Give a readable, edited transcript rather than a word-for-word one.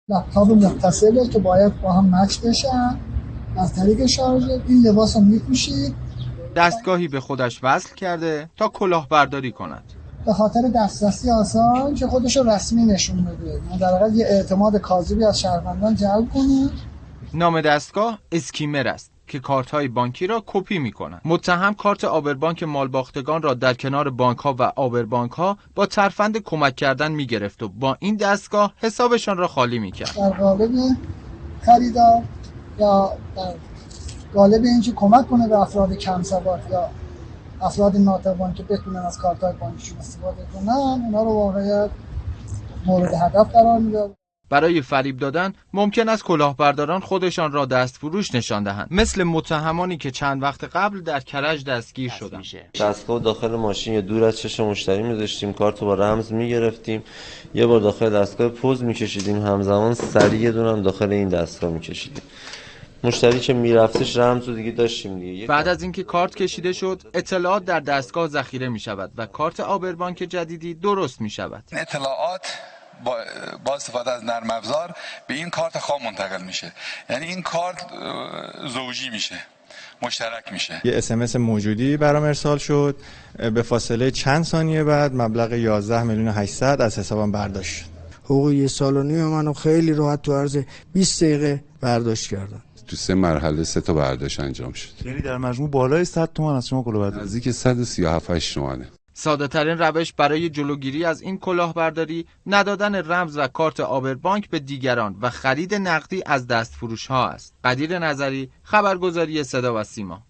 لپتاپ متصله که باید با هم مچ بشن از طریق شارژر. این لباس رو میپوشید. دستگاهی به خودش وصل کرده تا کلاهبرداری کند. به خاطر دسترسی آسان که خودش رو رسمی نشون بده، در واقع یه اعتماد کاذبی از شهروندان جلب کنه. نام دستگاه اسکیمر است که کارت‌های بانکی را کپی می‌کند. متهم کارت آبربانک مالباختگان را در کنار بانک‌ها و آبربانک‌ها با ترفند کمک کردن می‌گرفت و با این دستگاه حسابشان را خالی می‌کرد. در قالب خریدار یا در قالب اینکه کمک کنه به افراد کم سواد یا افراد ناتوان که بتونن از کارت‌های بانکیشون استفاده کنن، اونا رو واقعا مورد هدف قرار میده. برای فریب دادن ممکن است کلاهبرداران خودشان را دستفروش نشان دهند، مثل متهمانی که چند وقت قبل در کرج دستگیر شدند. دستگاه داخل ماشین یا دور از چشم مشتری می‌ذاشتیم، کارت رو با رمز می‌گرفتیم، یه بار داخل دستگاه پوز می‌کشیدیم، همزمان سریع یه دونه هم داخل این دستگاه می‌کشیدیم. مشتری که میرفتش رمز رو دیگه داشتیم دیگه. بعد از اینکه کارت کشیده شد، اطلاعات در دستگاه ذخیره می‌شود و کارت آبربانک جدیدی درست می‌شود. اطلاعات با استفاده از نرم افزار به این کارت خام منتقل میشه، یعنی این کارت زوجی میشه، مشترک میشه. یه SMS موجودی برام ارسال شد، به فاصله چند ثانیه بعد مبلغ 11,800,000 از حسابم برداشت شد. حقوق 1.5 سال منو خیلی راحت تو عرض 20 دقیقه برداشت کردن. تو 3 مرحله 3 تا برداشت انجام شد. یعنی در مجموع بالای 100 تومان از شما کلاهبرداری. نزدیک 137 تومانه. ساده ترین روش برای جلوگیری از این کلاهبرداری ندادن رمز و کارت آبربانک به دیگران و خرید نقدی از دستفروش ها است. قدیر نظری، خبرگزاری صدا و سیما.